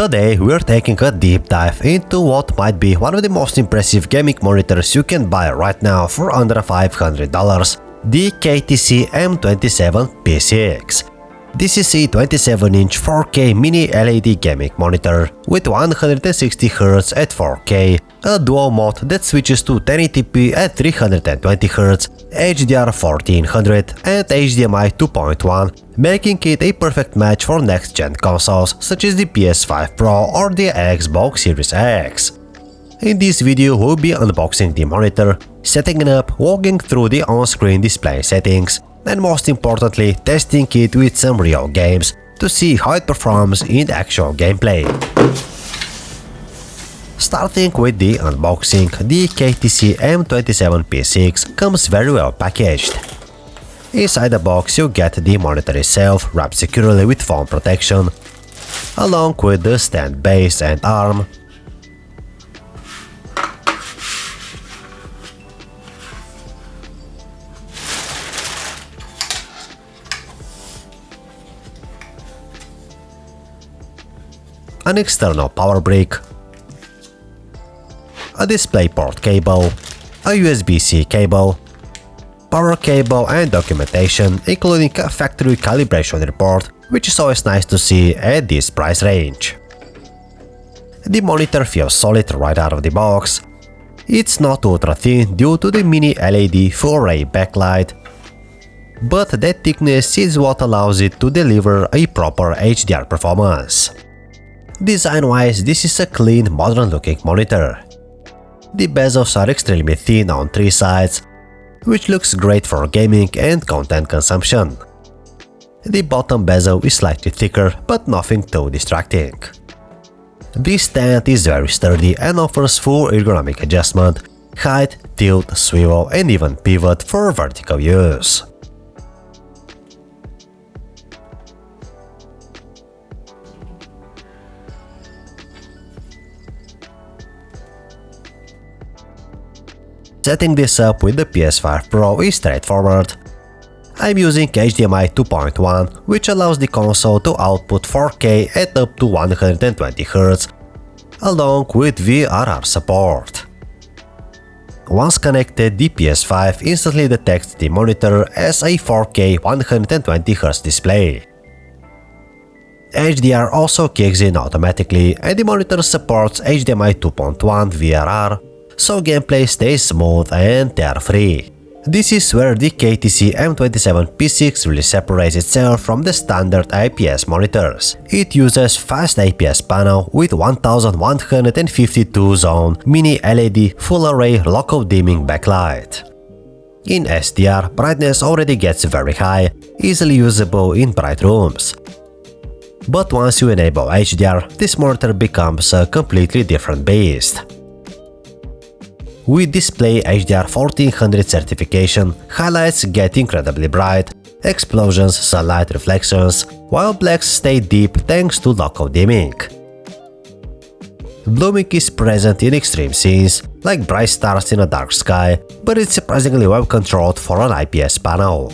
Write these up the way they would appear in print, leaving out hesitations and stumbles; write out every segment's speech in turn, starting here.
Today we're taking a deep dive into what might be one of the most impressive gaming monitors you can buy right now for under $500, the KTC M27P6. This is a 27-inch 4K Mini LED gaming monitor with 160Hz at 4K, a dual mode that switches to 1080p at 320Hz, HDR 1400 and HDMI 2.1, making it a perfect match for next-gen consoles such as the PS5 Pro or the Xbox Series X. In this video we'll be unboxing the monitor, setting it up, walking through the on-screen display settings, and most importantly testing it with some real games to see how it performs in actual gameplay. Starting with the unboxing, the KTC M27P6 comes very well packaged. Inside the box you get the monitor itself wrapped securely with foam protection, along with the stand base and arm, an external power brick, a DisplayPort cable, a USB-C cable, power cable and documentation, including a factory calibration report, which is always nice to see at this price range. The monitor feels solid right out of the box. It's not ultra thin due to the Mini LED full array backlight, but that thickness is what allows it to deliver a proper HDR performance. Design-wise, this is a clean, modern-looking monitor. The bezels are extremely thin on three sides, which looks great for gaming and content consumption. The bottom bezel is slightly thicker, but nothing too distracting. The stand is very sturdy and offers full ergonomic adjustment, height, tilt, swivel and even pivot for vertical use. Setting this up with the PS5 Pro is straightforward. I'm using HDMI 2.1, which allows the console to output 4K at up to 120Hz, along with VRR support. Once connected, the PS5 instantly detects the monitor as a 4K 120Hz display. HDR also kicks in automatically and the monitor supports HDMI 2.1 VRR, so gameplay stays smooth and tear-free. This is where the KTC M27P6 really separates itself from the standard IPS monitors. It uses Fast IPS panel with 1152 zone Mini LED full array local dimming backlight. In SDR, brightness already gets very high, easily usable in bright rooms. But once you enable HDR, this monitor becomes a completely different beast. With DisplayHDR 1400 certification, highlights get incredibly bright, explosions, sunlight reflections, while blacks stay deep thanks to local dimming. Blooming is present in extreme scenes, like bright stars in a dark sky, but it's surprisingly well controlled for an IPS panel.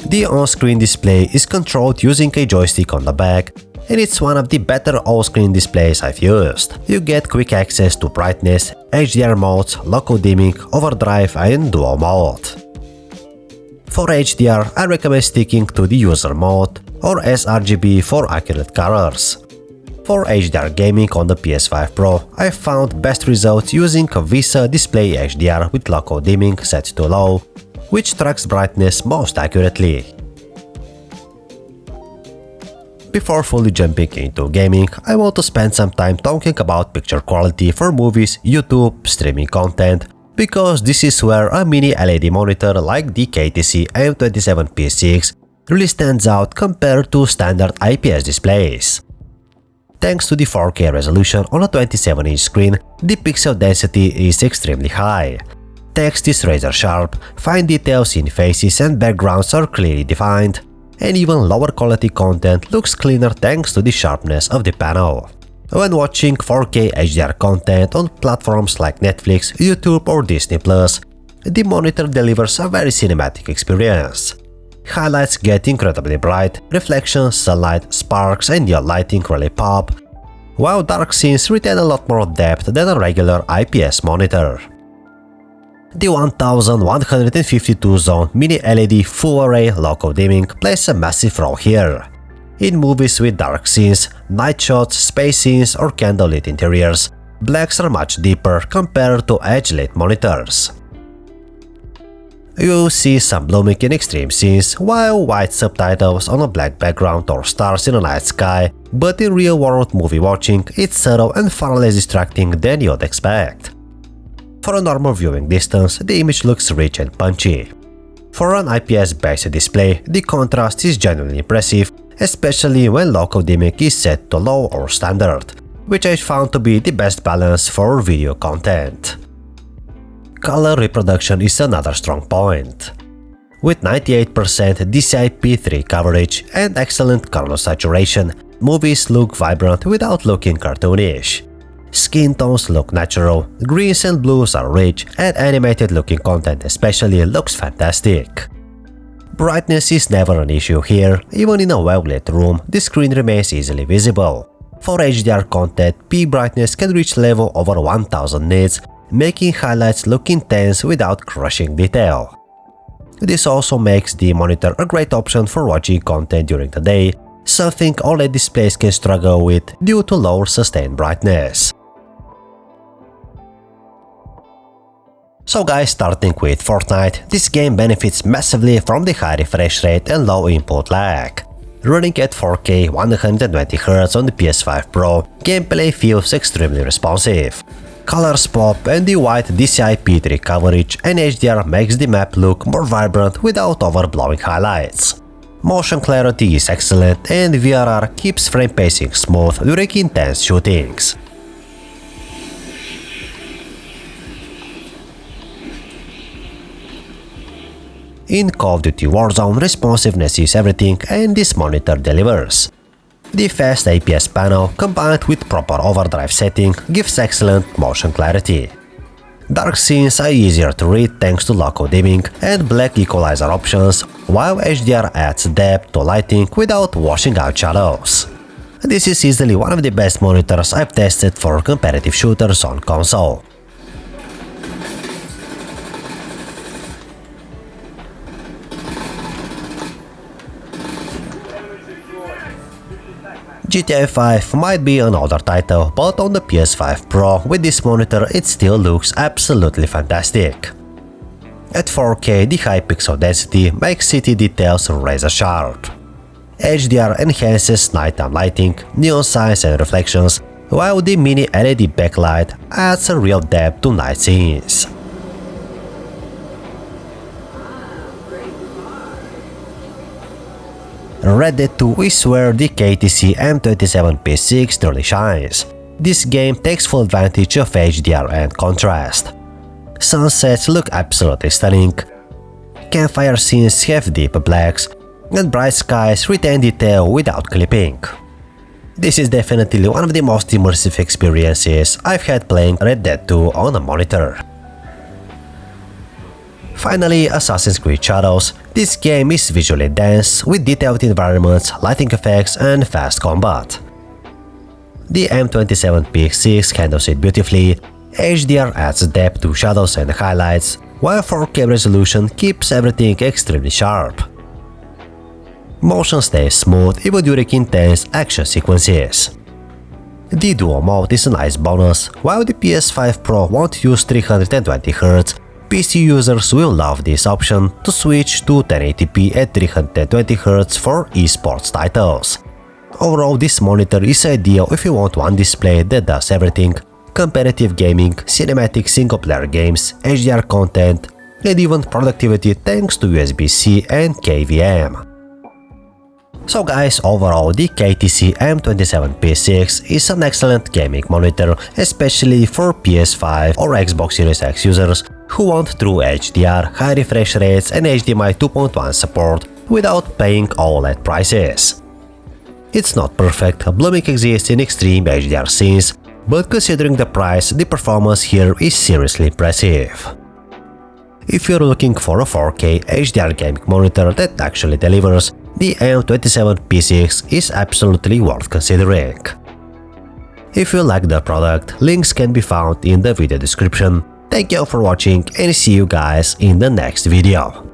The on-screen display is controlled using a joystick on the back, and it's one of the better all-screen displays I've used. You get quick access to brightness, HDR modes, local dimming, overdrive and dual mode. For HDR, I recommend sticking to the user mode or sRGB for accurate colors. For HDR gaming on the PS5 Pro, I found best results using VISA DisplayHDR with local dimming set to low, which tracks brightness most accurately. Before fully jumping into gaming, I want to spend some time talking about picture quality for movies, YouTube, streaming content, because this is where a mini LED monitor like the KTC M27P6 really stands out compared to standard IPS displays. Thanks to the 4K resolution on a 27-inch screen, the pixel density is extremely high. Text is razor sharp, fine details in faces and backgrounds are clearly defined, and even lower quality content looks cleaner thanks to the sharpness of the panel. When watching 4K HDR content on platforms like Netflix, YouTube or Disney+, the monitor delivers a very cinematic experience. highlights get incredibly bright, reflections, sunlight, sparks and neon lighting really pop, while dark scenes retain a lot more depth than a regular IPS monitor. The 1152 zone Mini LED full array local dimming plays a massive role here. In movies with dark scenes, night shots, space scenes or candlelit interiors, blacks are much deeper compared to edge-lit monitors. You see some blooming in extreme scenes, while white subtitles on a black background or stars in a night sky, but in real-world movie watching, it's subtle and far less distracting than you'd expect. For a normal viewing distance, the image looks rich and punchy. For an IPS-based display, the contrast is genuinely impressive, especially when local dimming is set to low or standard, which I found to be the best balance for video content. Color reproduction is another strong point. With 98% DCI-P3 coverage and excellent color saturation, movies look vibrant without looking cartoonish. Skin tones look natural, greens and blues are rich, and animated-looking content especially looks fantastic. Brightness is never an issue here, even in a well-lit room, the screen remains easily visible. For HDR content, peak brightness can reach level over 1000 nits, making highlights look intense without crushing detail. This also makes the monitor a great option for watching content during the day, something OLED displays can struggle with due to lower sustained brightness. So guys, starting with Fortnite, this game benefits massively from the high refresh rate and low input lag. Running at 4K 120Hz on the PS5 Pro, gameplay feels extremely responsive. Colors pop and the wide DCI-P3 coverage and HDR makes the map look more vibrant without overblowing highlights. Motion clarity is excellent and VRR keeps frame pacing smooth during intense shootings. In Call of Duty Warzone, responsiveness is everything and this monitor delivers. The Fast IPS panel, combined with proper overdrive setting, gives excellent motion clarity. Dark scenes are easier to read thanks to local dimming and black equalizer options, while HDR adds depth to lighting without washing out shadows. This is easily one of the best monitors I've tested for competitive shooters on console. GTA 5 might be an older title, but on the PS5 Pro with this monitor it still looks absolutely fantastic. At 4K, the high pixel density makes city details razor sharp. HDR enhances nighttime lighting, neon signs and reflections, while the Mini LED backlight adds a real depth to night scenes. Red Dead 2 is where the KTC M27P6 truly shines. This game takes full advantage of HDR and contrast. Sunsets look absolutely stunning, campfire scenes have deep blacks, and bright skies retain detail without clipping. This is definitely one of the most immersive experiences I've had playing Red Dead 2 on a monitor. Finally, Assassin's Creed Shadows. This game is visually dense, with detailed environments, lighting effects and fast combat. The M27P6 handles it beautifully, HDR adds depth to shadows and highlights, while 4K resolution keeps everything extremely sharp. Motion stays smooth even during intense action sequences. The Duo mode is a nice bonus, while the PS5 Pro won't use 320Hz. PC users will love this option to switch to 1080p at 320Hz for esports titles. Overall, this monitor is ideal if you want one display that does everything: competitive gaming, cinematic single-player games, HDR content, and even productivity thanks to USB-C and KVM. So guys, overall the KTC M27P6 is an excellent gaming monitor, especially for PS5 or Xbox Series X users who want true HDR, high refresh rates and HDMI 2.1 support without paying OLED prices. It's not perfect, blooming exists in extreme HDR scenes, but considering the price, the performance here is seriously impressive. If you're looking for a 4K HDR gaming monitor that actually delivers, the M27P6 is absolutely worth considering. If you like the product, links can be found in the video description. Thank you for watching and see you guys in the next video.